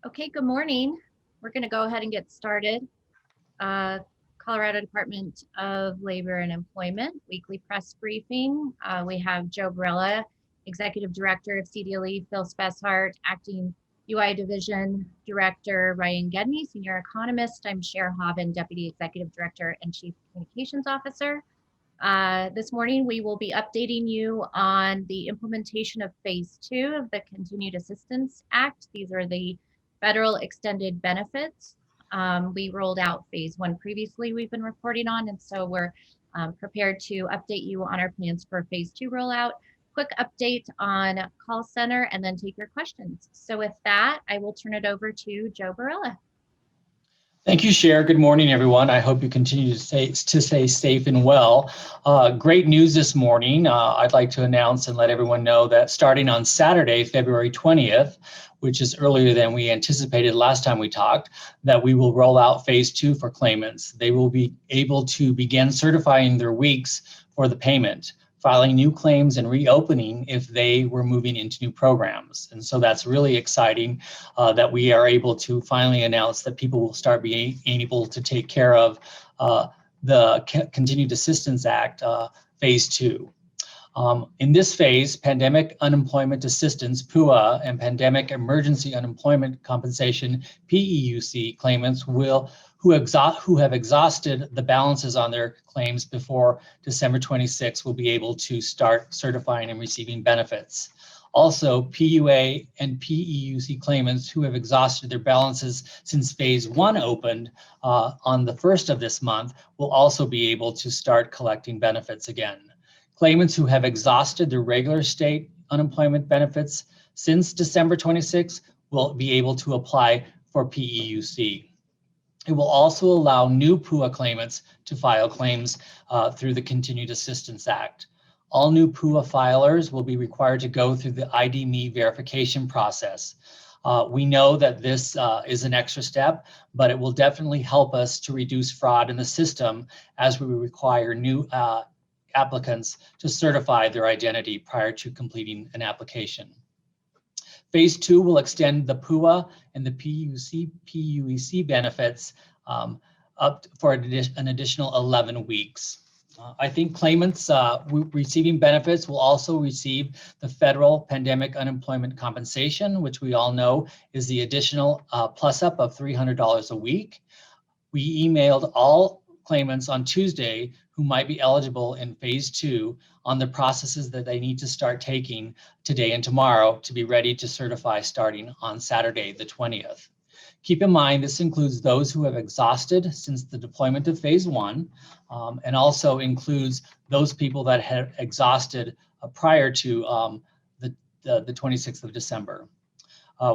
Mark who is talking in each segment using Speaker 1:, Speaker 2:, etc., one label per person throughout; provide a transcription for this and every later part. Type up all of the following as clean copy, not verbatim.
Speaker 1: Okay, good morning. We're going to go ahead and get started. Uh, Colorado Department of Labor and Employment weekly press briefing. We have Joe Barella, Executive Director of CDLE, Phil Spessart, Acting UI Division Director, Ryan Gedney, Senior Economist. I'm Cher Hobbin, Deputy Executive Director and Chief Communications Officer. This morning, we will be updating you on the implementation of Phase 2 of the Continued Assistance Act. These are the federal extended benefits. We rolled out Phase 1 previously, we've been reporting on, and so we're prepared to update you on our plans for Phase 2 rollout. Quick update on call center and then take your questions. So with that, I will turn it over to Joe Barella.
Speaker 2: Thank you, Cher. Good morning, everyone. I hope you continue to stay safe and well. Great news this morning. I'd like to announce and let everyone know that starting on Saturday, February 20th, which is earlier than we anticipated last time we talked, that we will roll out Phase 2 for claimants. They will be able to begin certifying their weeks for the payment, filing new claims and reopening if they were moving into new programs. And so that's really exciting that we are able to finally announce that people will start being able to take care of the Continued Assistance Act Phase 2. In this phase, Pandemic Unemployment Assistance, PUA, and Pandemic Emergency Unemployment Compensation, PEUC, claimants who have exhausted the balances on their claims before December 26 will be able to start certifying and receiving benefits. Also, PUA and PEUC claimants who have exhausted their balances since Phase 1 opened on the 1st of this month will also be able to start collecting benefits again. Claimants who have exhausted their regular state unemployment benefits since December 26 will be able to apply for PEUC. It will also allow new PUA claimants to file claims through the Continued Assistance Act. All new PUA filers will be required to go through the ID.me verification process. We know that this is an extra step, but it will definitely help us to reduce fraud in the system as we require new applicants to certify their identity prior to completing an application. Phase 2 will extend the PUA and the PUEC benefits up for an additional 11 weeks. I think claimants receiving benefits will also receive the federal pandemic unemployment compensation, which we all know is the additional plus up of $300 a week. We emailed all claimants on Tuesday who might be eligible in Phase 2 on the processes that they need to start taking today and tomorrow to be ready to certify starting on Saturday, the 20th. Keep in mind, this includes those who have exhausted since the deployment of Phase 1, and also includes those people that have exhausted prior to the 26th of December.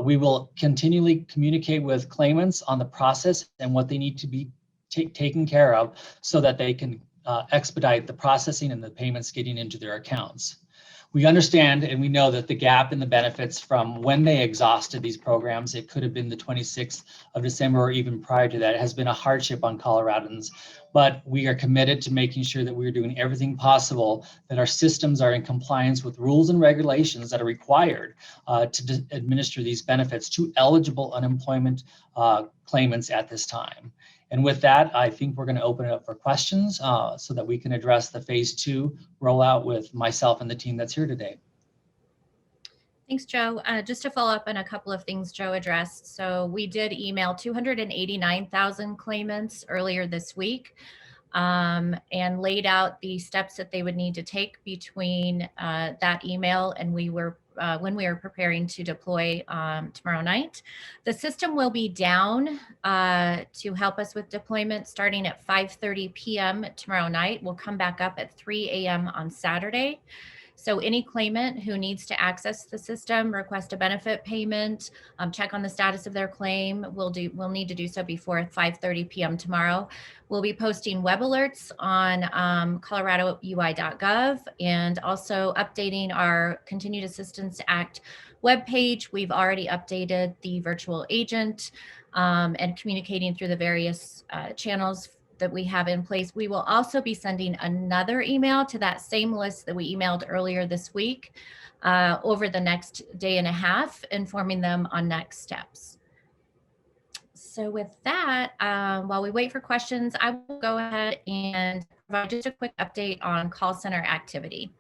Speaker 2: We will continually communicate with claimants on the process and what they need to be taken care of so that they can expedite the processing and the payments getting into their accounts. We understand and we know that the gap in the benefits from when they exhausted these programs, it could have been the 26th of December or even prior to that, has been a hardship on Coloradans. But we are committed to making sure that we're doing everything possible, that our systems are in compliance with rules and regulations that are required to administer these benefits to eligible unemployment claimants at this time. And with that, I think we're going to open it up for questions so that we can address the Phase 2 rollout with myself and the team that's here today.
Speaker 1: Thanks, Joe. Just to follow up on a couple of things Joe addressed. So we did email 289,000 claimants earlier this week and laid out the steps that they would need to take between that email and when we are preparing to deploy tomorrow night. The system will be down to help us with deployment starting at 5:30 p.m. tomorrow night. We'll come back up at 3 a.m. on Saturday. So any claimant who needs to access the system, request a benefit payment, check on the status of their claim, will need to do so before 5:30 p.m. tomorrow. We'll be posting web alerts on coloradoui.gov and also updating our Continued Assistance Act webpage. We've already updated the virtual agent and communicating through the various channels that we have in place. We will also be sending another email to that same list that we emailed earlier this week over the next day and a half, informing them on next steps. So with that, while we wait for questions, I will go ahead and provide just a quick update on call center activity.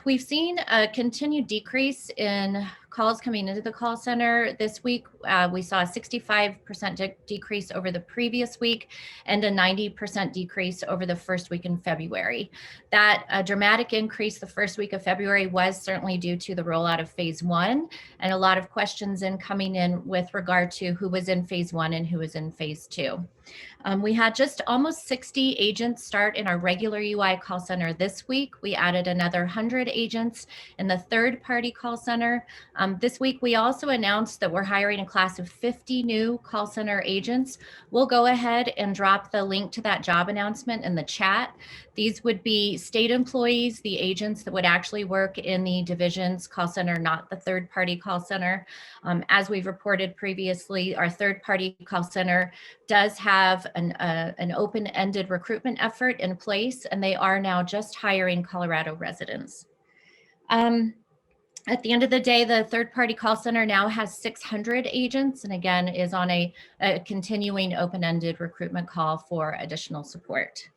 Speaker 1: We've seen a continued decrease in calls coming into the call center this week. We saw a 65% decrease over the previous week and a 90% decrease over the first week in February. That dramatic increase the first week of February was certainly due to the rollout of phase one and a lot of questions coming in with regard to who was in phase one and who was in phase two. We had just almost 60 agents start in our regular UI call center this week. We added another 100 agents in the third-party call center. This week, we also announced that we're hiring a class of 50 new call center agents. We'll go ahead and drop the link to that job announcement in the chat. These would be state employees, the agents that would actually work in the division's call center, not the third-party call center. As we've reported previously, our third-party call center does have an open-ended recruitment effort in place, and they are now just hiring Colorado residents. At the end of the day, the third-party call center now has 600 agents, and again, is on a continuing open-ended recruitment call for additional support.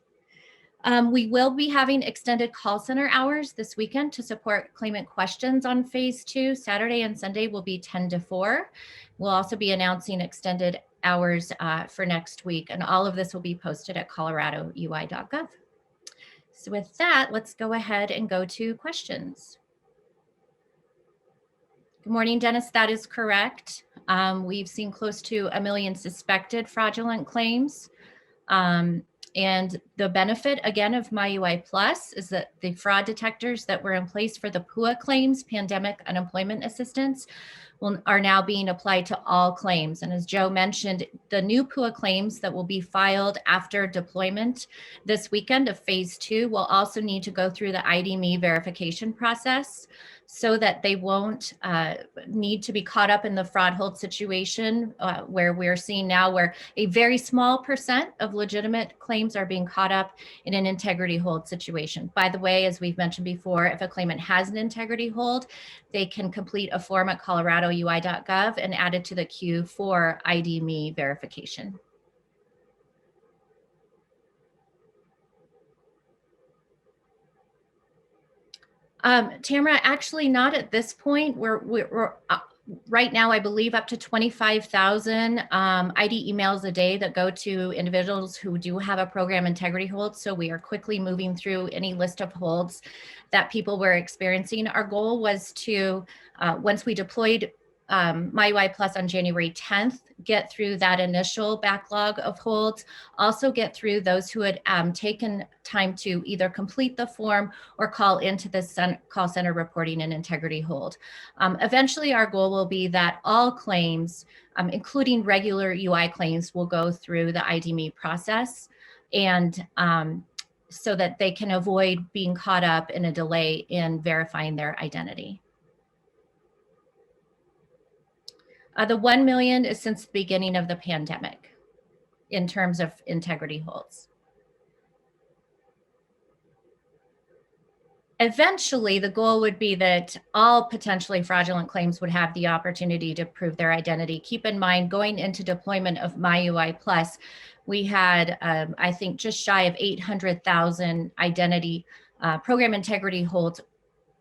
Speaker 1: We will be having extended call center hours this weekend to support claimant questions on phase two. Saturday and Sunday will be 10 to 4. We'll also be announcing extended hours for next week, and all of this will be posted at coloradoui.gov. So with that, let's go ahead and go to questions. Good morning, Dennis. That is correct. We've seen close to 1 million suspected fraudulent claims. And the benefit, again, of MyUI Plus is that the fraud detectors that were in place for the PUA claims, Pandemic Unemployment Assistance, are now being applied to all claims. And as Joe mentioned, the new PUA claims that will be filed after deployment this weekend of phase two will also need to go through the ID.me verification process so that they won't need to be caught up in the fraud hold situation where we're seeing now where a very small percent of legitimate claims are being caught up in an integrity hold situation. By the way, as we've mentioned before, if a claimant has an integrity hold, they can complete a form at coloradoui.gov and add it to the queue for ID.me verification. Tamara, actually not at this point. We're right now, I believe, up to 25,000 ID emails a day that go to individuals who do have a program integrity hold. So we are quickly moving through any list of holds that people were experiencing. Our goal was to, once we deployed MyUI Plus on January 10th, get through that initial backlog of holds, also get through those who had taken time to either complete the form or call into the call center reporting an integrity hold. Eventually, our goal will be that all claims, including regular UI claims, will go through the ID.me process, and so that they can avoid being caught up in a delay in verifying their identity. The 1 million is since the beginning of the pandemic in terms of integrity holds. Eventually, the goal would be that all potentially fraudulent claims would have the opportunity to prove their identity. Keep in mind, going into deployment of MyUI Plus, we had, I think, just shy of 800,000 identity program integrity holds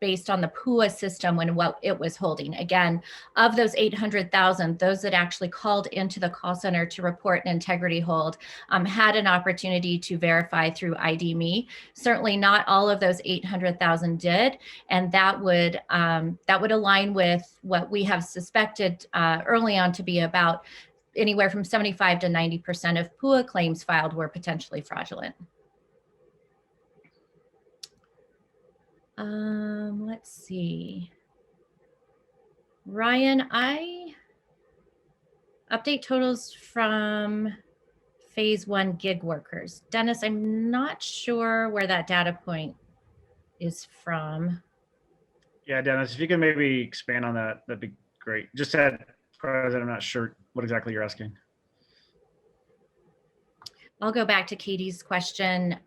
Speaker 1: based on the PUA system and what it was holding. Again, of those 800,000, those that actually called into the call center to report an integrity hold had an opportunity to verify through ID.me. Certainly not all of those 800,000 did, and that would align with what we have suspected early on to be about anywhere from 75 to 90% of PUA claims filed were potentially fraudulent. Let's see. Ryan, update totals from phase one gig workers. Dennis, I'm not sure where that data point is from.
Speaker 3: Yeah, Dennis, if you can maybe expand on that, that'd be great. Just at present, I'm not sure what exactly you're asking.
Speaker 1: I'll go back to Katie's question.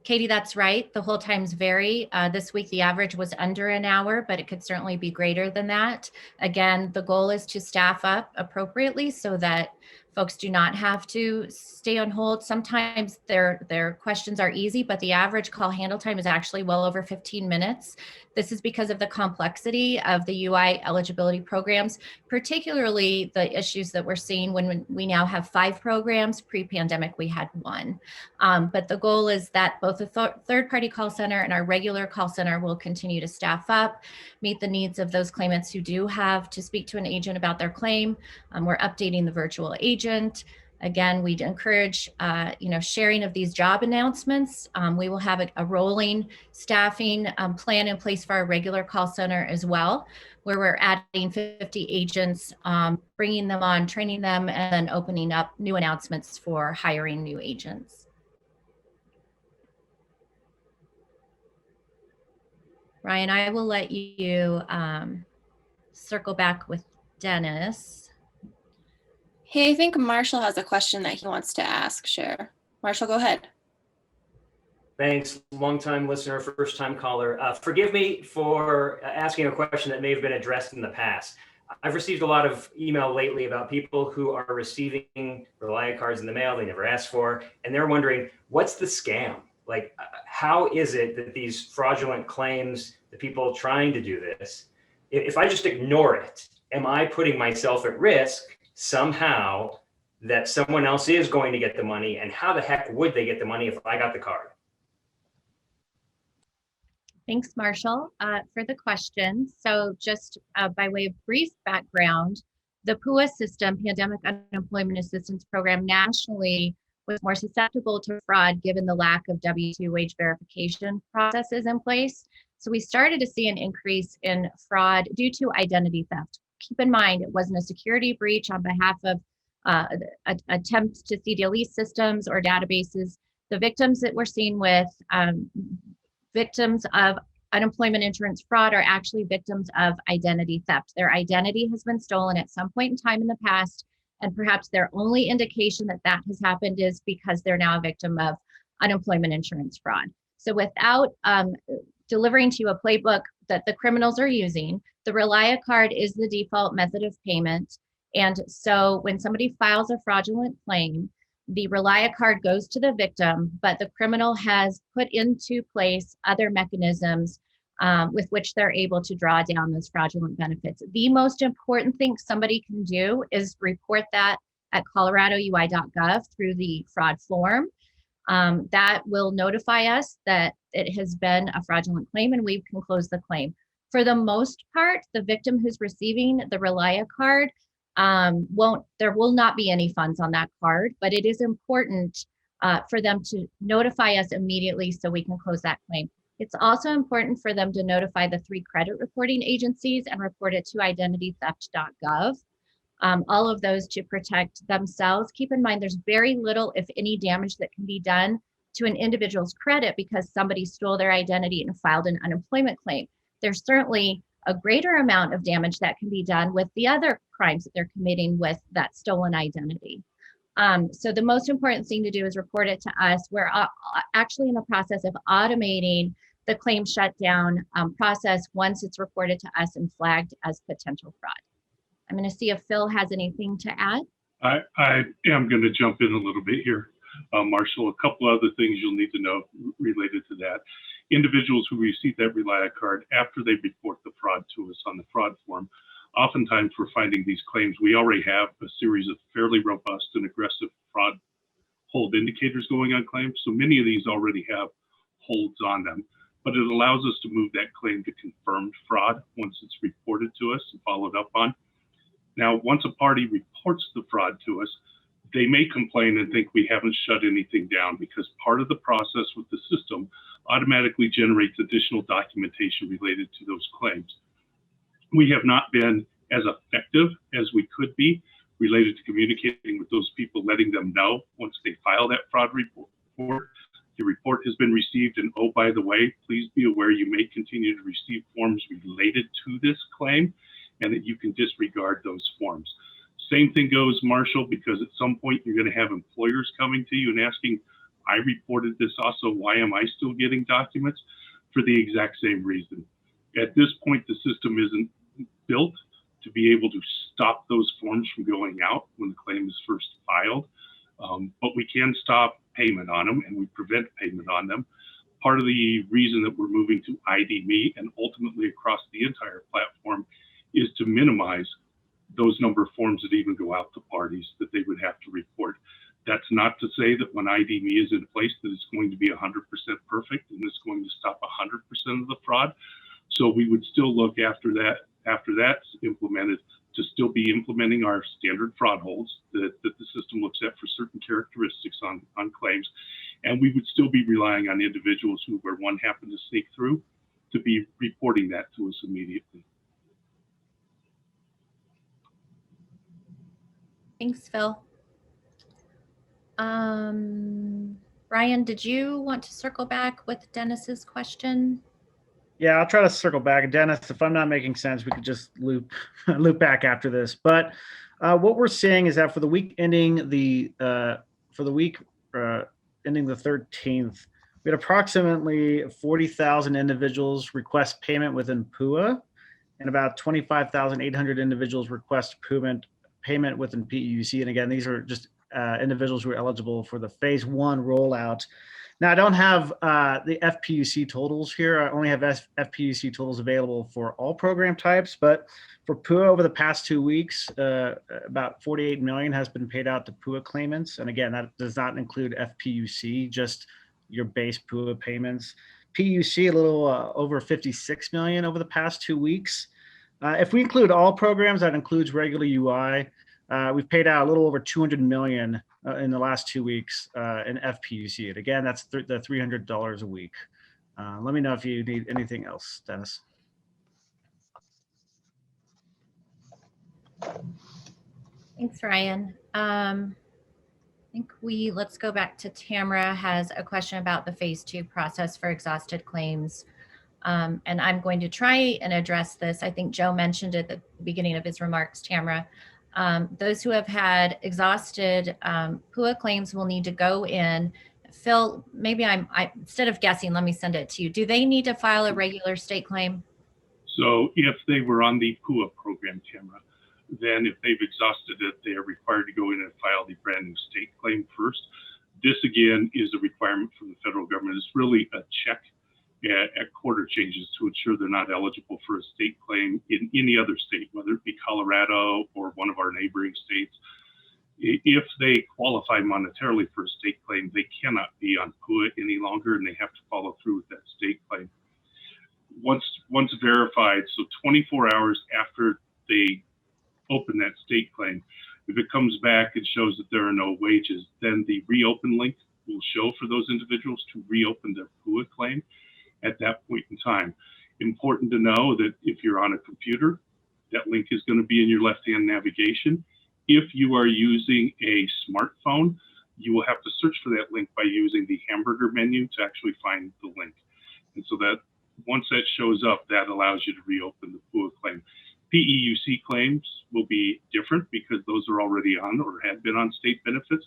Speaker 1: Katie, that's right. The hold times vary. This week, the average was under an hour, but it could certainly be greater than that. Again, the goal is to staff up appropriately so that folks do not have to stay on hold. Sometimes their questions are easy, but the average call handle time is actually well over 15 minutes. This is because of the complexity of the UI eligibility programs, particularly the issues that we're seeing when we now have 5 programs. Pre-pandemic, we had 1. But the goal is that both the third-party call center and our regular call center will continue to staff up, meet the needs of those claimants who do have to speak to an agent about their claim. We're updating the virtual agent. Again, we'd encourage sharing of these job announcements. We will have a rolling staffing plan in place for our regular call center as well, where we're adding 50 agents, bringing them on, training them, and then opening up new announcements for hiring new agents. Ryan, I will let you circle back with Dennis.
Speaker 4: Hey, I think Marshall has a question that he wants to ask. Cher. Marshall, go ahead.
Speaker 5: Thanks, long-time listener, first-time caller. Forgive me for asking a question that may have been addressed in the past. I've received a lot of email lately about people who are receiving Relia cards in the mail they never asked for, and they're wondering, what's the scam? Like, how is it that these fraudulent claims, the people trying to do this, if I just ignore it, am I putting myself at risk somehow that someone else is going to get the money? And how the heck would they get the money if I got the card?
Speaker 1: Thanks, Marshall, for the question. So just by way of brief background, the PUA system, Pandemic Unemployment Assistance Program, nationally was more susceptible to fraud given the lack of W-2 wage verification processes in place. So we started to see an increase in fraud due to identity theft. Keep in mind, it wasn't a security breach on behalf of attempts to CDLE systems or databases. The victims that we're seeing with victims of unemployment insurance fraud are actually victims of identity theft. Their identity has been stolen at some point in time in the past, and perhaps their only indication that that has happened is because they're now a victim of unemployment insurance fraud. So without delivering to you a playbook that the criminals are using, the Relia card is the default method of payment. And so when somebody files a fraudulent claim, the Relia card goes to the victim, but the criminal has put into place other mechanisms with which they're able to draw down those fraudulent benefits. The most important thing somebody can do is report that at coloradoui.gov through the fraud form. That will notify us that it has been a fraudulent claim and we can close the claim. For the most part, the victim who's receiving the Relia card, there will not be any funds on that card, but it is important for them to notify us immediately so we can close that claim. It's also important for them to notify the 3 credit reporting agencies and report it to identitytheft.gov. All of those to protect themselves. Keep in mind, there's very little, if any, damage that can be done to an individual's credit because somebody stole their identity and filed an unemployment claim. There's certainly a greater amount of damage that can be done with the other crimes that they're committing with that stolen identity. So the most important thing to do is report it to us. We're actually in the process of automating the claim shutdown process once it's reported to us and flagged as potential fraud. I'm going to see if Phil has anything to add.
Speaker 6: I am going to jump in a little bit here, Marshall. A couple other things you'll need to know related to that. Individuals who receive that Relia card after they report the fraud to us on the fraud form, oftentimes we're finding these claims. We already have a series of fairly robust and aggressive fraud hold indicators going on claims. So many of these already have holds on them, but it allows us to move that claim to confirmed fraud once it's reported to us and followed up on. Now, once a party reports the fraud to us, they may complain and think we haven't shut anything down because part of the process with the system automatically generates additional documentation related to those claims. We have not been as effective as we could be related to communicating with those people, letting them know once they file that fraud report. The report has been received, and oh, by the way, please be aware you may continue to receive forms related to this claim and that you can disregard those forms. Same thing goes, Marshall, because at some point you're going to have employers coming to you and asking I reported this also. Why am I still getting documents? For the exact same reason. At this point, the system isn't built to be able to stop those forms from going out when the claim is first filed, but we can stop payment on them and we prevent payment on them. Part of the reason that we're moving to ID.me and ultimately across the entire platform is to minimize those number of forms that even go out to parties that they would have to report. That's not to say that when ID.me is in place that it's going to be 100% perfect and it's going to stop 100% of the fraud. So we would still look after that's implemented to still be implementing our standard fraud holds that the system looks at for certain characteristics on claims. And we would still be relying on individuals who, where one happened to sneak through, to be reporting that to us immediately.
Speaker 1: Thanks, Phil. Brian, did you want to circle back with Dennis's question?
Speaker 3: Yeah, I'll try to circle back. Dennis, if I'm not making sense, we could just loop back after this. But what we're seeing is that for the week ending the 13th, we had approximately 40,000 individuals request payment within PUA, and about 25,800 individuals request payment within PEUC. And again, these are just individuals who are eligible for the phase 1 rollout. Now, I don't have the FPUC totals here. I only have FPUC totals available for all program types, but for PUA over the past 2 weeks, about 48 million has been paid out to PUA claimants. And again, that does not include FPUC, just your base PUA payments. PUC, a little over 56 million over the past 2 weeks. If we include all programs, that includes regular UI, we've paid out a little over 200 million in the last 2 weeks in FPUC. And again, that's the $300 a week. Let me know if you need anything else, Dennis.
Speaker 1: Thanks, Ryan. I think let's go back to Tamara has a question about the phase 2 process for exhausted claims. And I'm going to try and address this. I think Joe mentioned it at the beginning of his remarks, Tamara. Those who have had exhausted PUA claims will need to go in. Phil, maybe instead of guessing, let me send it to you. Do they need to file a regular state claim?
Speaker 6: So if they were on the PUA program, Tamara, then if they've exhausted it, they are required to go in and file the brand new state claim first. This again is a requirement from the federal government. It's really a check at quarter changes to ensure they're not eligible for a state claim in any other state, whether it be Colorado or one of our neighboring states. If they qualify monetarily for a state claim, they cannot be on PUA any longer, and they have to follow through with that state claim. Once verified, so 24 hours after they open that state claim, if it comes back and shows that there are no wages, then the reopen link will show for those individuals to reopen their PUA claim at that point in time. Important to know that if you're on a computer, that link is going to be in your left-hand navigation. If you are using a smartphone, you will have to search for that link by using the hamburger menu to actually find the link. And so that once that shows up, that allows you to reopen the PUA claim. PEUC claims will be different because those are already on or had been on state benefits.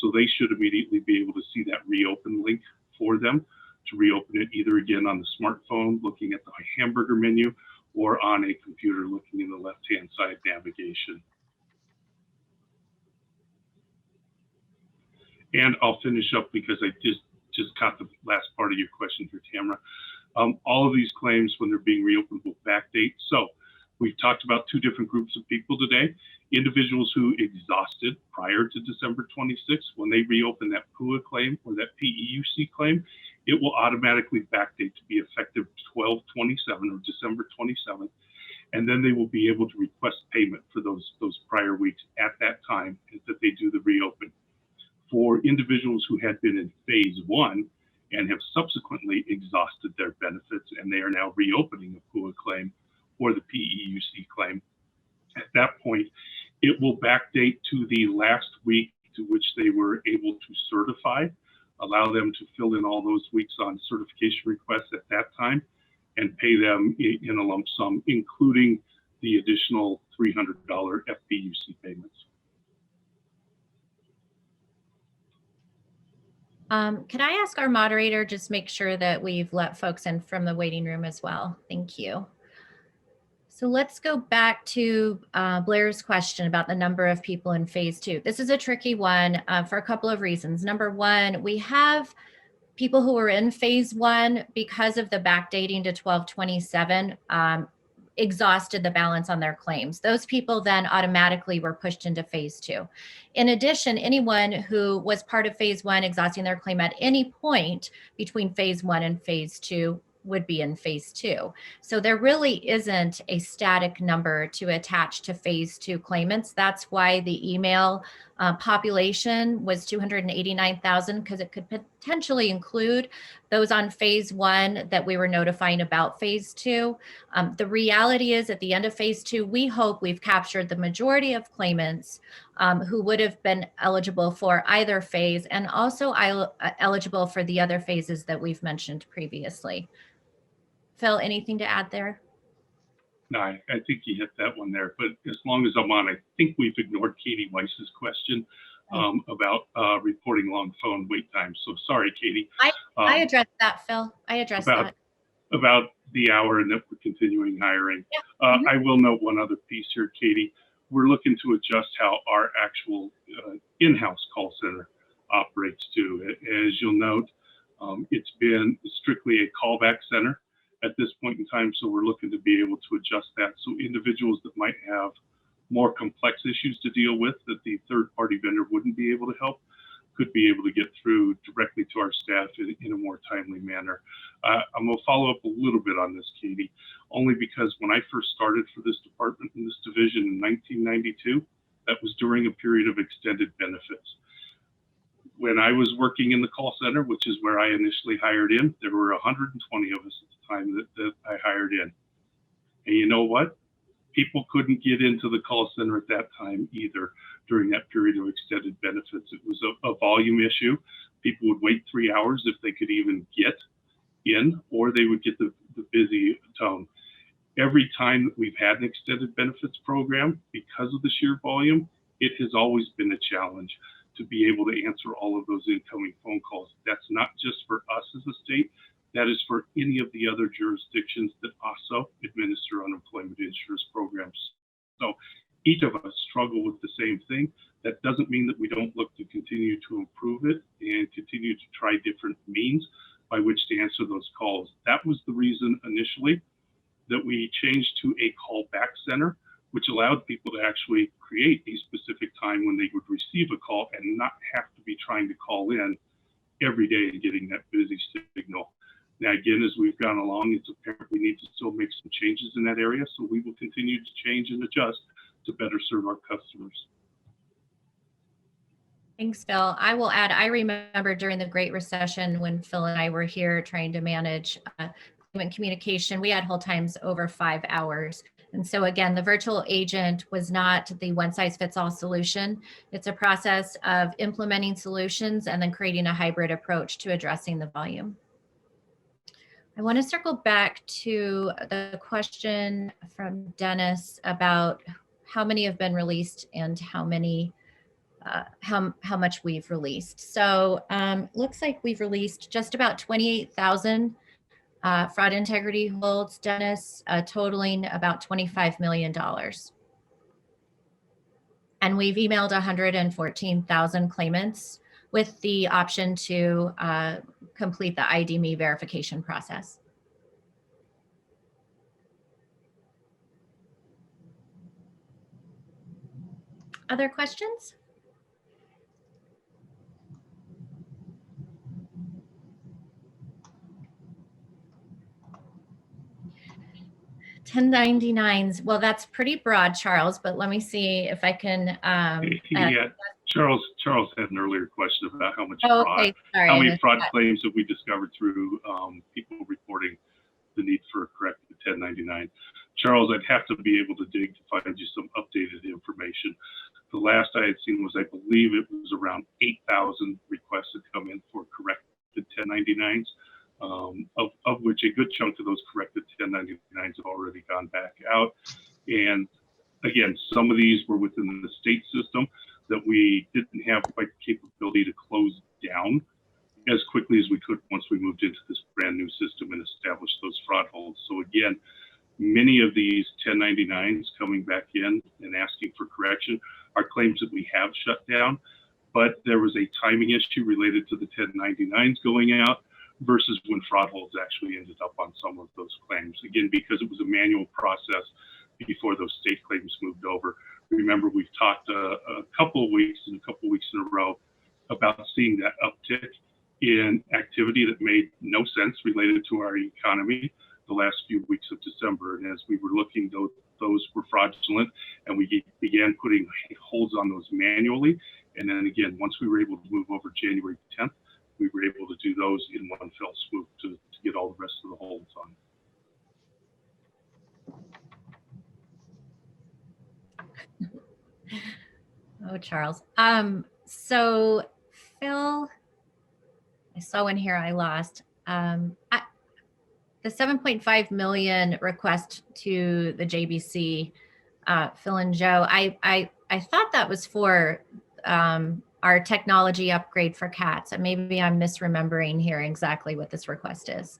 Speaker 6: So they should immediately be able to see that reopen link for them to reopen it either again on the smartphone, looking at the hamburger menu, or on a computer looking in the left-hand side navigation. And I'll finish up because I just caught the last part of your question here, Tamara. All of these claims, when they're being reopened, will backdate. So we've talked about two different groups of people today. Individuals who exhausted prior to December 26th, when they reopen that PUA claim or that PEUC claim, it will automatically backdate to be effective 12/27 or December 27th. And then they will be able to request payment for those prior weeks at that time that they do the reopen. For individuals who had been in phase 1 and have subsequently exhausted their benefits and they are now reopening a PUA claim or the PEUC claim, at that point, it will backdate to the last week to which they were able to certify, allow them to fill in all those weeks on certification requests at that time, and pay them in a lump sum, including the additional $300 FPUC payments.
Speaker 1: Could I ask our moderator, just make sure that we've let folks in from the waiting room as well? Thank you. So let's go back to Blair's question about the number of people in phase 2. This is a tricky one for a couple of reasons. Number one, we have people who were in phase 1 because of the backdating to 12/27 exhausted the balance on their claims. Those people then automatically were pushed into phase 2. In addition, anyone who was part of phase 1 exhausting their claim at any point between phase 1 and phase 2 would be in phase 2. So there really isn't a static number to attach to phase 2 claimants. That's why the email population was 289,000, because it could potentially include those on phase 1 that we were notifying about phase 2. The reality is, at the end of phase 2, we hope we've captured the majority of claimants who would have been eligible for either phase, and also eligible for the other phases that we've mentioned previously. Phil, anything to add there?
Speaker 6: No, I think you hit that one there. But as long as I'm on, I think we've ignored Katie Weiss's question about reporting long phone wait times. So sorry, Katie.
Speaker 1: I addressed that, Phil. I addressed that.
Speaker 6: About the hour and that we're continuing hiring.
Speaker 1: Yeah.
Speaker 6: I will note one other piece here, Katie. We're looking to adjust how our actual in-house call center operates too. As you'll note, it's been strictly a callback center at this point in time, so we're looking to be able to adjust that so individuals that might have more complex issues to deal with that the third-party vendor wouldn't be able to help could be able to get through directly to our staff in a more timely manner. I'm going to follow up a little bit on this, Katie, only because when I first started for this department in this division in 1992, that was during a period of extended benefits. When I was working in the call center, which is where I initially hired in, there were 120 of us at the time that I hired in. And you know what? People couldn't get into the call center at that time either during that period of extended benefits. It was a volume issue. People would wait 3 hours if they could even get in, or they would get the busy tone. Every time that we've had an extended benefits program, because of the sheer volume, it has always been a challenge to be able to answer all of those incoming phone calls. That's not just for us as a state, that is for any of the other jurisdictions that also administer unemployment insurance programs. So each of us struggle with the same thing. That doesn't mean that we don't look to continue to improve it and continue to try different means by which to answer those calls. That was the reason initially that we changed to a callback center, which allowed people to actually create a specific time when they would receive a call and not have to be trying to call in every day and getting that busy signal. Now, again, as we've gone along, it's apparent we need to still make some changes in that area, so we will continue to change and adjust to better serve our customers.
Speaker 1: Thanks, Phil. I will add, I remember during the Great Recession when Phil and I were here trying to manage claimant communication, we had hold times over 5 hours. And so again, the virtual agent was not the one-size-fits-all solution. It's a process of implementing solutions and then creating a hybrid approach to addressing the volume. I want to circle back to the question from Dennis about how many have been released and how many, how much we've released. So looks like we've released just about 28,000 fraud integrity holds, Dennis, totaling about $25 million. And we've emailed 114,000 claimants with the option to complete the ID.me verification process. Other questions? $1099s. Well, that's pretty broad, Charles, but let me see if I can.
Speaker 6: Yeah, Charles had an earlier question about how much
Speaker 1: fraud,
Speaker 6: okay. Sorry, how many fraud claims have we discovered through people reporting the need for a corrected 1099. Charles, I'd have to be able to dig to find you some updated information. The last I had seen was, I believe it was around 8,000 requests had come in for corrected 1099s. Of which a good chunk of those corrected 1099s have already gone back out. And again, some of these were within the state system that we didn't have quite the capability to close down as quickly as we could once we moved into this brand new system and established those fraud holds. So again, many of these 1099s coming back in and asking for correction are claims that we have shut down, but there was a timing issue related to the 1099s going out versus when fraud holds actually ended up on some of those claims. Again, because it was a manual process before those state claims moved over. Remember, we've talked a couple of weeks in a row about seeing that uptick in activity that made no sense related to our economy the last few weeks of December. And as we were looking, those were fraudulent, and we began putting holds on those manually. And then again, once we were able to move over January 10th, we were able to do those in one fell swoop to get all the rest of the holds on.
Speaker 1: Oh, Charles. So Phil, I saw one here I lost. The 7.5 million request to the JBC, Phil and Joe, I thought that was for our technology upgrade for cats. And maybe I'm misremembering here exactly what this request is.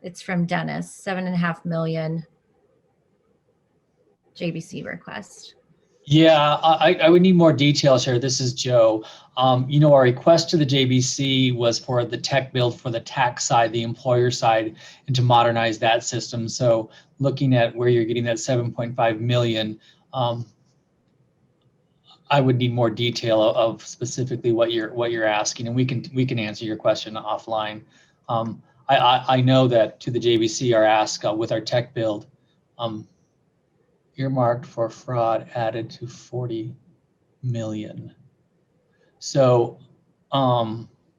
Speaker 1: It's from Dennis, 7.5 million JBC request.
Speaker 2: Yeah, I would need more details here. This is Joe. You know, our request to the JBC was for the tech build for the tax side, the employer side, and to modernize that system. So looking at where you're getting that 7.5 million, I would need more detail of specifically what you're asking, and we can answer your question offline. I know that to the JBC, our ask with our tech build, earmarked for fraud added to 40 million. So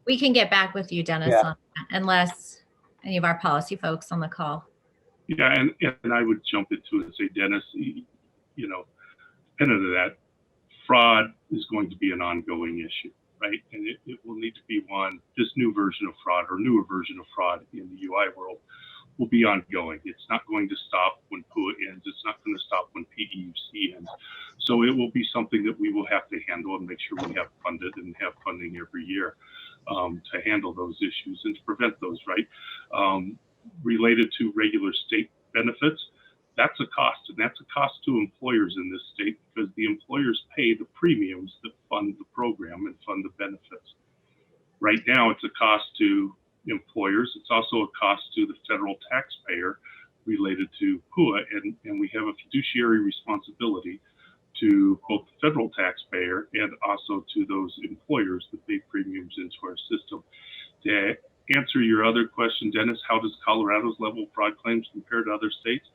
Speaker 1: we can get back with you, Dennis,
Speaker 2: yeah.
Speaker 1: on that, unless any of our policy folks on the call.
Speaker 6: Yeah, and I would jump into it and say, Dennis, you know, dependent of that, fraud is going to be an ongoing issue, right? And it will need to be one, this new version of fraud or newer version of fraud in the UI world will be ongoing. It's not going to stop when PUA ends. It's not going to stop when PEUC ends. So it will be something that we will have to handle and make sure we have funded and have funding every year to handle those issues and to prevent those, right? Related to regular state benefits, that's a cost, and that's a cost to employers in this state because the employers pay the premiums that fund the program and fund the benefits. Right now, it's a cost to employers. It's also a cost to the federal taxpayer related to PUA, and we have a fiduciary responsibility to both the federal taxpayer and also to those employers that pay premiums into our system. To answer your other question, Dennis, how does Colorado's level of fraud claims compare to other states?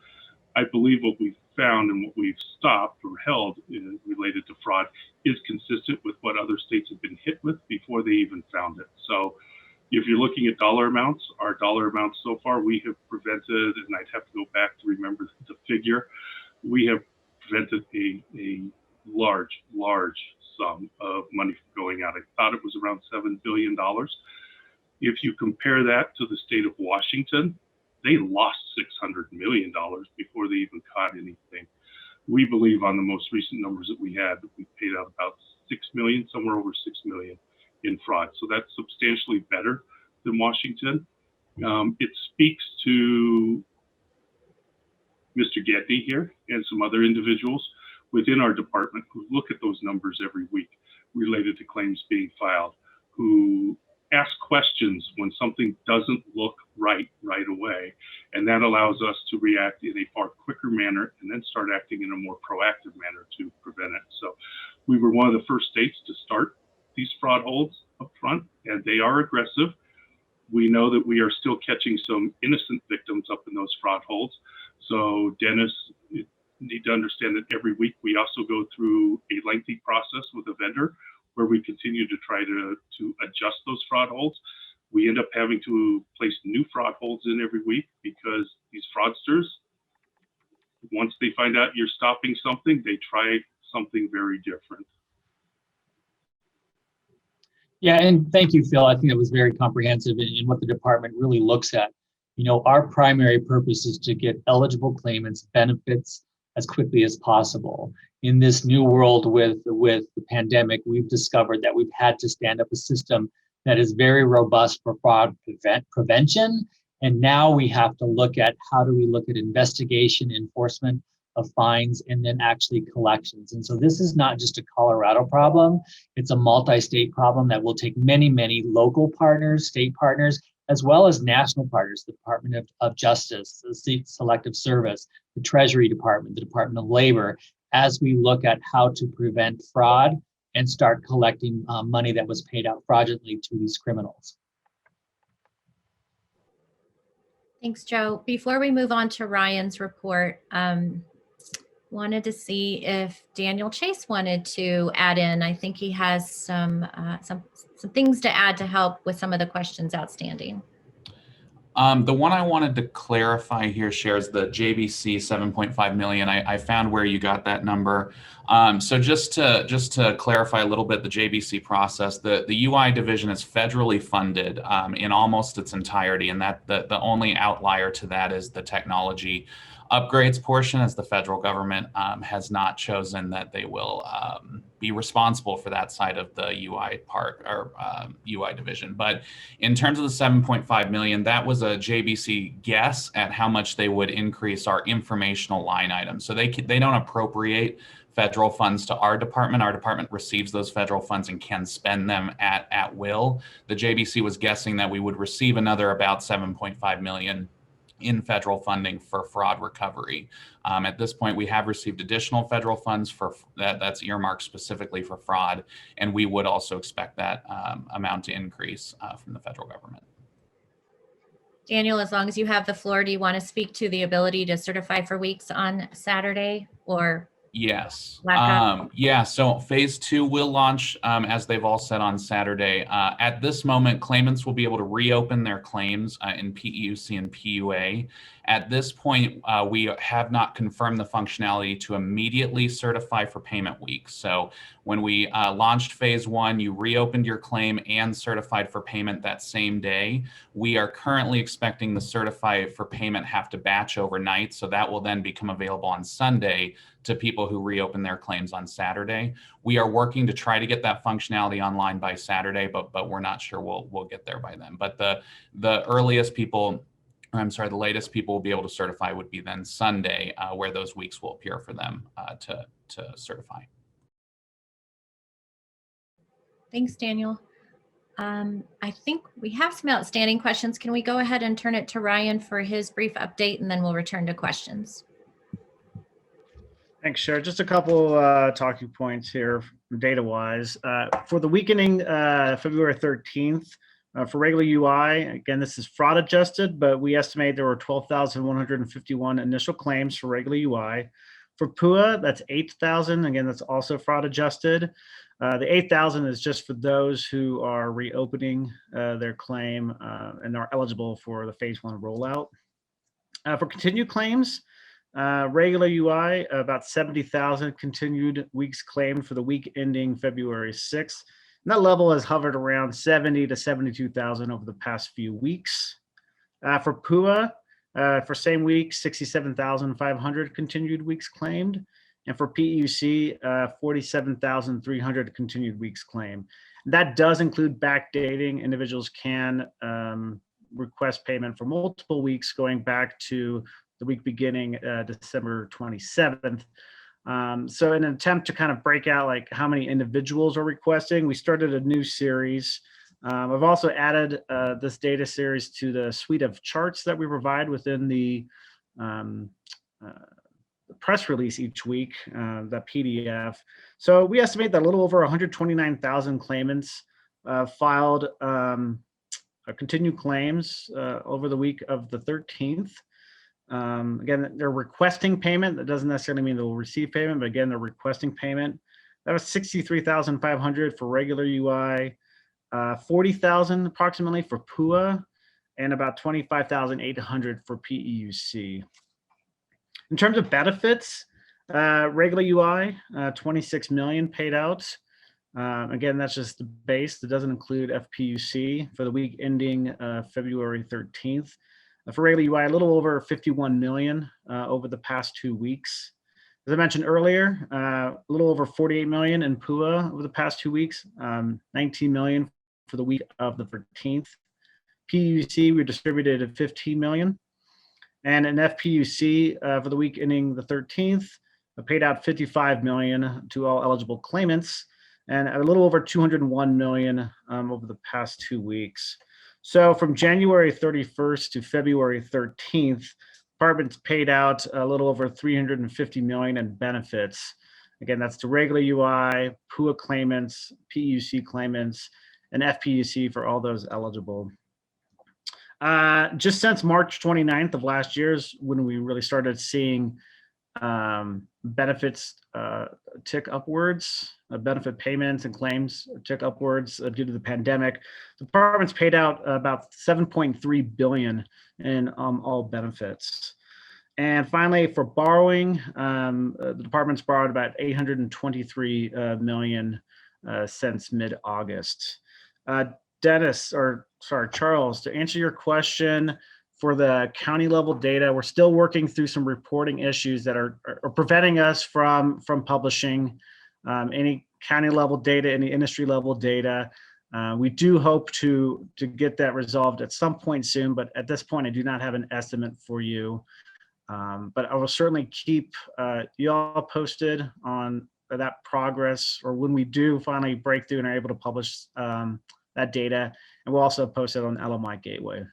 Speaker 6: I believe what we've found and what we've stopped or held related to fraud is consistent with what other states have been hit with before they even found it. So if you're looking at dollar amounts, our dollar amounts so far, we have prevented, and I'd have to go back to remember the figure, we have prevented a large sum of money from going out. I thought it was around $7 billion. If you compare that to the state of Washington, they lost $600 million before they even caught anything. We believe on the most recent numbers that we had, that we paid out about 6 million, somewhere over 6 million in fraud. So that's substantially better than Washington. It speaks to Mr. Getney here and some other individuals within our department who look at those numbers every week related to claims being filed, who ask questions when something doesn't look right away. And that allows us to react in a far quicker manner and then start acting in a more proactive manner to prevent it. So we were one of the first states to start these fraud holds up front, and they are aggressive. We know that we are still catching some innocent victims up in those fraud holds. So Dennis, you need to understand that every week we also go through a lengthy process with a vendor where we continue to try to adjust those fraud holds. We end up having to place new fraud holds in every week because these fraudsters, once they find out you're stopping something, they try something very different.
Speaker 2: Yeah, and thank you, Phil. I think that was very comprehensive in what the department really looks at. You know, our primary purpose is to get eligible claimants benefits as quickly as possible. In this new world with the pandemic, we've discovered that we've had to stand up a system that is very robust for fraud prevention. And now we have to look at how do we look at investigation, enforcement of fines, and then actually collections. And so this is not just a Colorado problem, it's a multi-state problem that will take many, many local partners, state partners, as well as national partners, the Department of Justice, the State Selective Service, the Treasury Department, the Department of Labor, as we look at how to prevent fraud and start collecting money that was paid out fraudulently to these criminals.
Speaker 1: Thanks, Joe. Before we move on to Ryan's report, wanted to see if Daniel Chase wanted to add in. I think he has some things to add to help with some of the questions outstanding.
Speaker 7: The one I wanted to clarify here shares the JBC 7.5 million. I found where you got that number. So just to clarify a little bit, the JBC process, the UI division is federally funded in almost its entirety, and that the only outlier to that is the technology upgrades portion, as the federal government has not chosen that they will be responsible for that side of the UI part or UI division. But in terms of the 7.5 million, that was a JBC guess at how much they would increase our informational line item. So they don't appropriate federal funds to our department. Our department receives those federal funds and can spend them at will. The JBC was guessing that we would receive another about 7.5 million in federal funding for fraud recovery. At this point, we have received additional federal funds for that's earmarked specifically for fraud, and we would also expect that amount to increase from the federal government.
Speaker 1: Daniel, as long as you have the floor, do you want to speak to the ability to certify for weeks on Saturday or?
Speaker 7: Yes.
Speaker 1: Blackout?
Speaker 7: Yeah. So phase 2 will launch, as they've all said, on Saturday. At this moment, claimants will be able to reopen their claims in PEUC and PUA. At this point, we have not confirmed the functionality to immediately certify for payment weeks. So when we launched phase 1, you reopened your claim and certified for payment that same day. We are currently expecting the certify for payment have to batch overnight. So that will then become available on Sunday to people who reopen their claims on Saturday. We are working to try to get that functionality online by Saturday, but we're not sure we'll get there by then. But the earliest people, the latest people will be able to certify would be then Sunday, where those weeks will appear for them to certify.
Speaker 1: Thanks, Daniel. I think we have some outstanding questions. Can we go ahead and turn it to Ryan for his brief update, and then we'll return to questions.
Speaker 3: Thanks, Cher. Just a couple talking points here, data-wise. For the week ending February 13th, for regular UI, again, this is fraud adjusted, but we estimate there were 12,151 initial claims for regular UI. For PUA, that's 8,000. Again, that's also fraud adjusted. The 8,000 is just for those who are reopening their claim and are eligible for the phase 1 rollout. For continued claims, regular UI, about 70,000 continued weeks claimed for the week ending February 6th. And that level has hovered around 70 to 72,000 over the past few weeks. For PUA, for same week, 67,500 continued weeks claimed. And for PEUC, 47,300 continued weeks claimed. That does include backdating. Individuals can request payment for multiple weeks going back to the week beginning December 27th. So in an attempt to kind of break out like how many individuals are requesting, we started a new series. I've also added this data series to the suite of charts that we provide within the press release each week, the PDF. So we estimate that a little over 129,000 claimants filed continued claims over the week of the 13th. Again, they're requesting payment. That doesn't necessarily mean they'll receive payment, but again, they're requesting payment. That was 63,500 for regular UI, 40,000 approximately for PUA, and about 25,800 for PEUC. In terms of benefits, regular UI, 26 million paid out. Again, that's just the base. That doesn't include FPUC for the week ending February 13th. For regular UI, a little over 51 million over the past 2 weeks. As I mentioned earlier, a little over 48 million in PUA over the past 2 weeks, 19 million for the week of the 13th. PUC, we distributed 15 million. And in FPUC for the week ending the 13th, paid out 55 million to all eligible claimants and a little over 201 million over the past 2 weeks. So from January 31st to February 13th, departments paid out a little over 350 million in benefits. Again, that's to regular UI, PUA claimants, PUC claimants, and FPUC for all those eligible. Just since March 29th of last year is when we really started seeing benefits tick upwards, benefit payments and claims tick upwards due to the pandemic. The departments paid out about 7.3 billion in all benefits. And finally, for borrowing, the department's borrowed about 823 million since mid-August. Charles, to answer your question, for the county level data, we're still working through some reporting issues that are preventing us from publishing any county level data, any industry level data. We do hope to get that resolved at some point soon, but at this point, I do not have an estimate for you. But I will certainly keep you all posted on that progress, or when we do finally break through and are able to publish that data, and we'll also post it on LMI Gateway.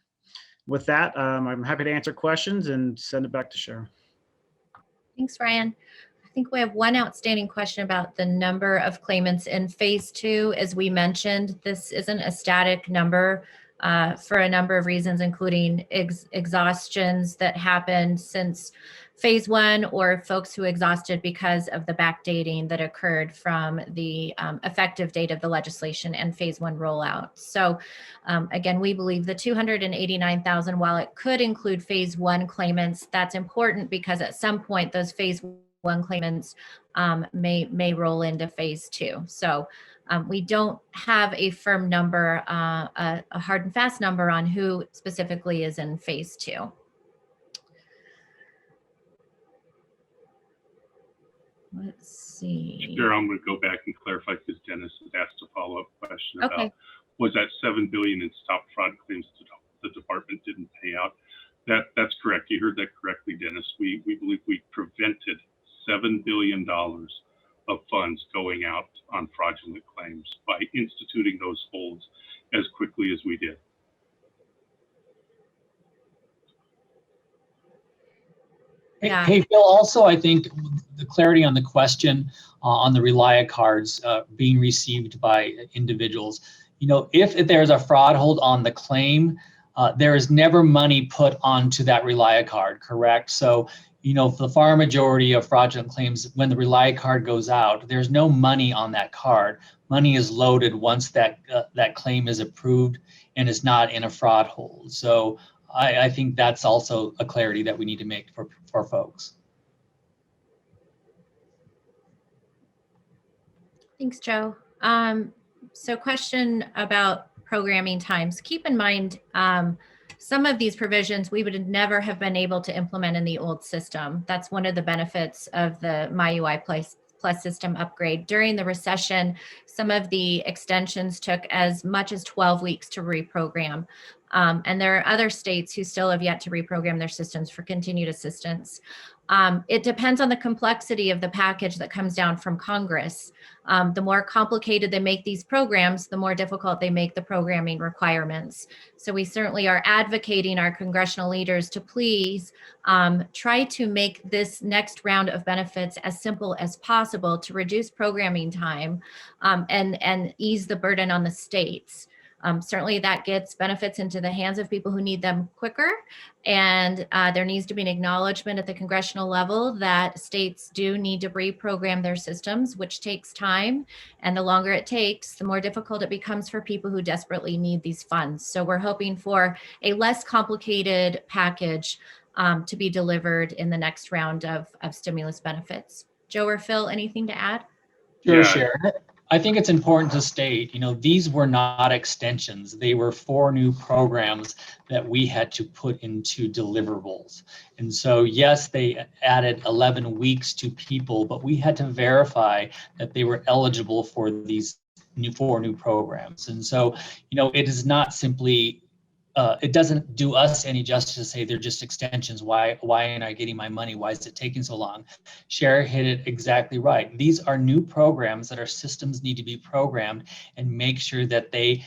Speaker 3: With that, I'm happy to answer questions and send it back to Sharon.
Speaker 1: Thanks, Ryan. I think we have one outstanding question about the number of claimants in phase 2. As we mentioned, this isn't a static number for a number of reasons, including exhaustions that happened since phase 1 or folks who exhausted because of the backdating that occurred from the effective date of the legislation and phase 1 rollout. So again, we believe the 289,000, while it could include phase 1 claimants, that's important because at some point those phase 1 claimants may roll into phase 2. So we don't have a firm number, a hard and fast number on who specifically is in phase 2. Let's see.
Speaker 6: Sure, I'm going to go back and clarify because Dennis has asked a follow-up question about was that 7 billion in stop fraud claims the department didn't pay out. That's correct. You heard that correctly, Dennis. We believe we prevented $7 billion of funds going out on fraudulent claims by instituting those holds as quickly as we did.
Speaker 1: Yeah.
Speaker 2: Hey, Phil, also, I think the clarity on the question on the RELIA cards being received by individuals, you know, if there's a fraud hold on the claim, there is never money put onto that RELIA card, correct? So, you know, for the far majority of fraudulent claims, when the RELIA card goes out, there's no money on that card. Money is loaded once that claim is approved and is not in a fraud hold. So I think that's also a clarity that we need to make for folks.
Speaker 1: Thanks, Joe. So question about programming times. Keep in mind, some of these provisions we would never have been able to implement in the old system. That's one of the benefits of the MyUI Plus system upgrade. During the recession, some of the extensions took as much as 12 weeks to reprogram. And there are other states who still have yet to reprogram their systems for continued assistance. It depends on the complexity of the package that comes down from Congress. The more complicated they make these programs, the more difficult they make the programming requirements. So we certainly are advocating our congressional leaders to please try to make this next round of benefits as simple as possible to reduce programming time and ease the burden on the states. Certainly that gets benefits into the hands of people who need them quicker. And there needs to be an acknowledgement at the congressional level that states do need to reprogram their systems, which takes time. And the longer it takes, the more difficult it becomes for people who desperately need these funds. So we're hoping for a less complicated package to be delivered in the next round of stimulus benefits. Joe or Phil, anything to add?
Speaker 2: Sure,
Speaker 6: Yeah.
Speaker 2: Sharon. I think it's important to state, these were not extensions. They were 4 new programs that we had to put into deliverables. And so, yes, they added 11 weeks to people, but we had to verify that they were eligible for these 4 new programs. And so, it is not simply it doesn't do us any justice to say they're just extensions. Why am I getting my money? Why is it taking so long? Cher hit it exactly right. These are new programs that our systems need to be programmed and make sure that they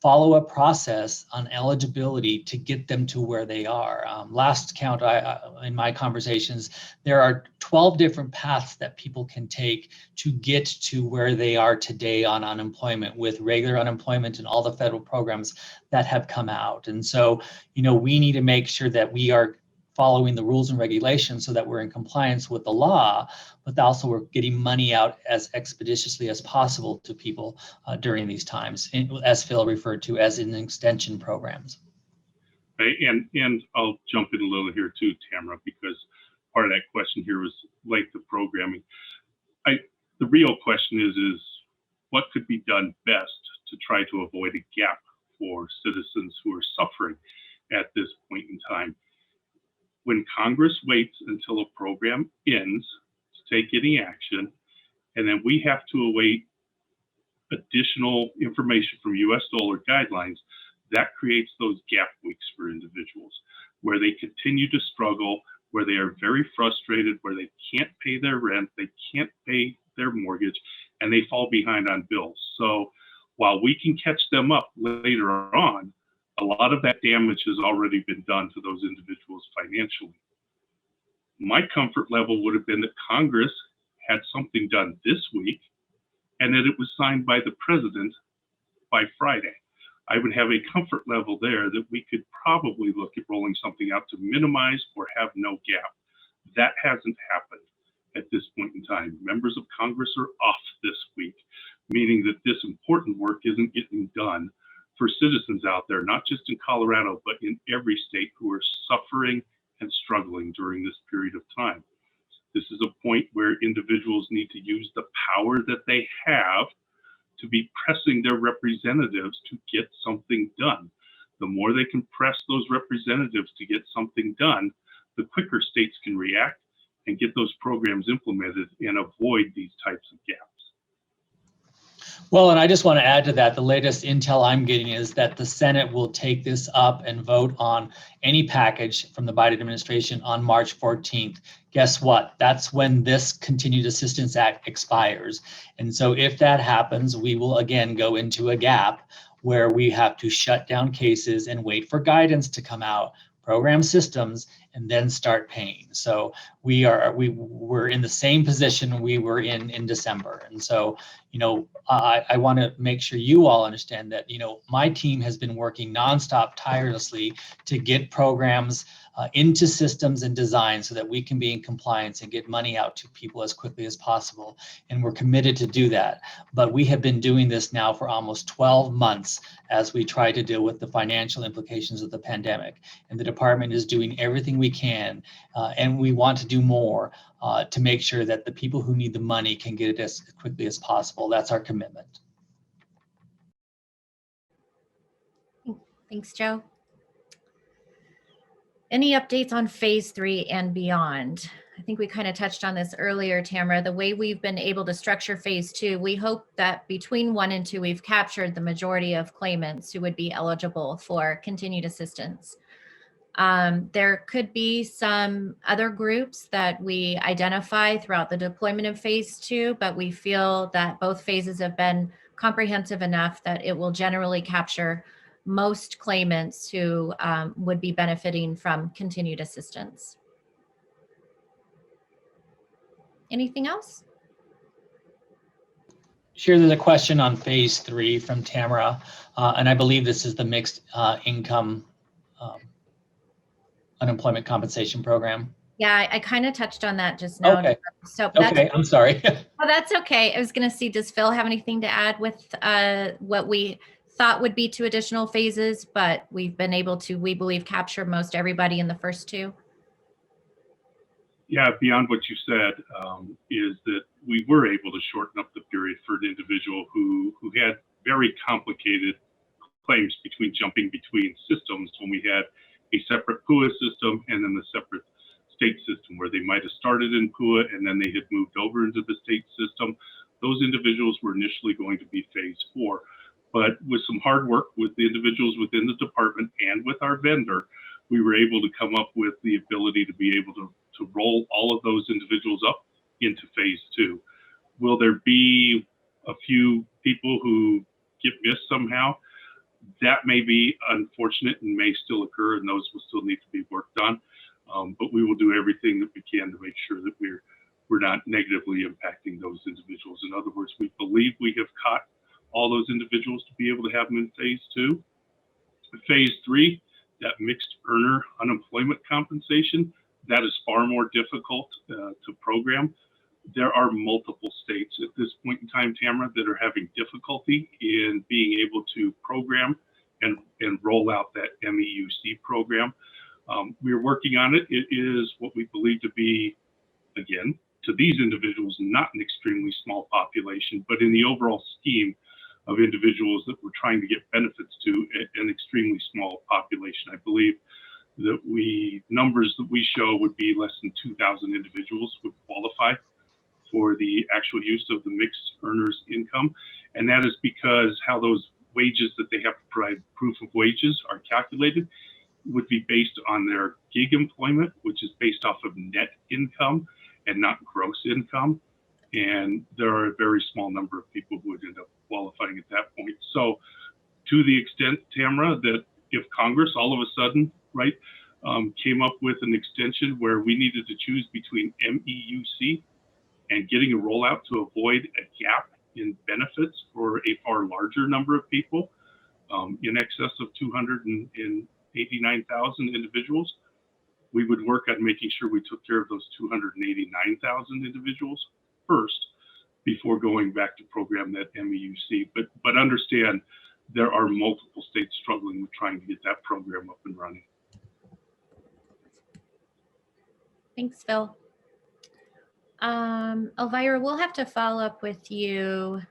Speaker 2: follow a process on eligibility to get them to where they are. Last count, in my conversations, there are 12 different paths that people can take to get to where they are today on unemployment, with regular unemployment and all the federal programs that have come out. And so, we need to make sure that we are following the rules and regulations so that we're in compliance with the law, but also we're getting money out as expeditiously as possible to people during these times, as Phil referred to as in extension programs.
Speaker 6: Right. And I'll jump in a little here too, Tamara, because part of that question here was length of programming. The real question is what could be done best to try to avoid a gap for citizens who are suffering at this point in time. When Congress waits until a program ends to take any action, and then we have to await additional information from U.S. dollar guidelines, that creates those gap weeks for individuals where they continue to struggle, where they are very frustrated, where they can't pay their rent, they can't pay their mortgage, and they fall behind on bills. So while we can catch them up later on, a lot of that damage has already been done to those individuals financially. My comfort level would have been that Congress had something done this week and that it was signed by the president by Friday. I would have a comfort level there that we could probably look at rolling something out to minimize or have no gap. That hasn't happened at this point in time. Members of Congress are off this week, meaning that this important work isn't getting done for citizens out there, not just in Colorado, but in every state who are suffering and struggling during this period of time. This is a point where individuals need to use the power that they have to be pressing their representatives to get something done. The more they can press those representatives to get something done, the quicker states can react and get those programs implemented and avoid these types of gaps.
Speaker 2: Well, and I just want to add to that, the latest intel I'm getting is that the Senate will take this up and vote on any package from the Biden administration on March 14th. Guess what? That's when this Continued Assistance Act expires. And so if that happens, we will again go into a gap where we have to shut down cases and wait for guidance to come out, program systems, and then start paying. So we're in the same position we were in December. And so, I want to make sure you all understand that, my team has been working nonstop, tirelessly to get programs into systems and design so that we can be in compliance and get money out to people as quickly as possible. And we're committed to do that. But we have been doing this now for almost 12 months as we try to deal with the financial implications of the pandemic. And the department is doing everything we can, and we want to do more to make sure that the people who need the money can get it as quickly as possible. That's our commitment.
Speaker 1: Thanks, Joe. Any updates on phase 3 and beyond? I think we kind of touched on this earlier, Tamara. The way we've been able to structure phase 2, we hope that between 1 and 2, we've captured the majority of claimants who would be eligible for continued assistance. There could be some other groups that we identify throughout the deployment of phase 2, but we feel that both phases have been comprehensive enough that it will generally capture most claimants who would be benefiting from continued assistance. Anything else?
Speaker 2: Sure, there's a question on phase 3 from Tamara, and I believe this is the mixed income unemployment compensation program.
Speaker 1: Yeah, I kind of touched on that just now.
Speaker 2: Okay.
Speaker 1: So that's,
Speaker 2: okay, I'm sorry.
Speaker 1: Oh, that's okay. I was going to see, does Phil have anything to add with what we thought would be 2 additional phases, but we've been able to, we believe, capture most everybody in the first 2?
Speaker 6: Yeah, beyond what you said, is that we were able to shorten up the period for an individual who had very complicated claims jumping between systems when we had a separate PUA system and then the separate state system where they might have started in PUA and then they had moved over into the state system. Those individuals were initially going to be phase 4. But with some hard work with the individuals within the department and with our vendor, we were able to come up with the ability to be able to roll all of those individuals up into phase 2. Will there be a few people who get missed somehow? That may be unfortunate and may still occur, and those will still need to be worked on. But we will do everything that we can to make sure that we're not negatively impacting those individuals. In other words, we believe we have caught all those individuals to be able to have them in phase 2. Phase 3, that mixed earner unemployment compensation, that is far more difficult to program. There are multiple states at this point in time, Tamara, that are having difficulty in being able to program and roll out that MEUC program. We're working on it. It is what we believe to be, again, to these individuals, not an extremely small population, but in the overall scheme of individuals that we're trying to get benefits to, an extremely small population. I believe that numbers that we show would be less than 2,000 individuals would qualify for the actual use of the mixed earners income. And that is because how those wages that they have to provide proof of wages are calculated would be based on their gig employment, which is based off of net income and not gross income. And there are a very small number of people who would end up qualifying at that point. So to the extent, Tamara, that if Congress all of a sudden, right, came up with an extension where we needed to choose between MEUC and getting a rollout to avoid a gap in benefits for a far larger number of people, in excess of 289,000 individuals, we would work on making sure we took care of those 289,000 individuals first before going back to program that MEUC. But understand there are multiple states struggling with trying to get that program up and running.
Speaker 1: Thanks, Phil. Elvira, we'll have to follow up with you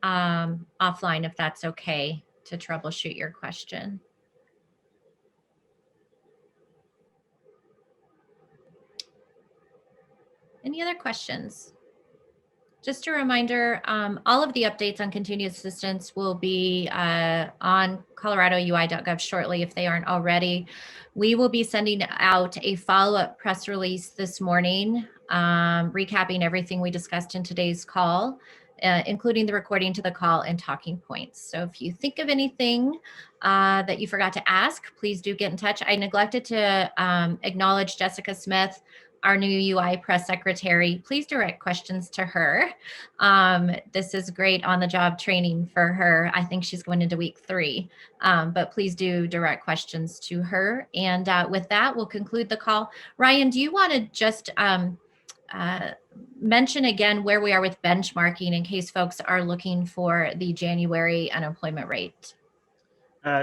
Speaker 1: offline if that's okay to troubleshoot your question. Any other questions? Just a reminder, all of the updates on continued assistance will be on coloradoui.gov shortly if they aren't already. We will be sending out a follow-up press release this morning, recapping everything we discussed in today's call, including the recording to the call and talking points. So if you think of anything that you forgot to ask, please do get in touch. I neglected to acknowledge Jessica Smith, our new UI press secretary. Please direct questions to her. This is great on-the-job training for her. I think she's going into week 3, but please do direct questions to her. And with that, we'll conclude the call. Ryan, do you want to just mention again where we are with benchmarking in case folks are looking for the January unemployment rate?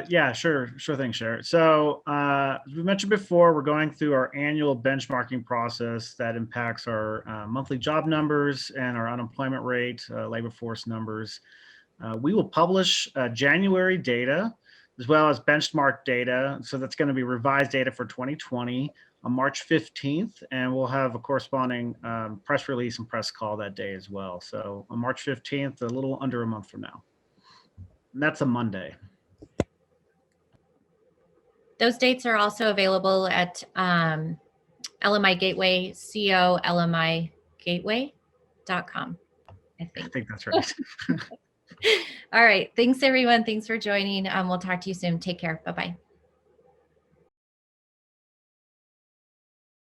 Speaker 3: Yeah, sure thing, Cher. So as we mentioned before, we're going through our annual benchmarking process that impacts our monthly job numbers and our unemployment rate, labor force numbers. We will publish January data as well as benchmark data. So that's going to be revised data for 2020 on March 15th, and we'll have a corresponding press release and press call that day as well. So on March 15th, a little under a month from now. And that's a Monday.
Speaker 1: Those dates are also available at LMI Gateway, colmigateway.com, I think.
Speaker 3: I think that's right.
Speaker 1: All right. Thanks, everyone. Thanks for joining. We'll talk to you soon. Take care. Bye-bye.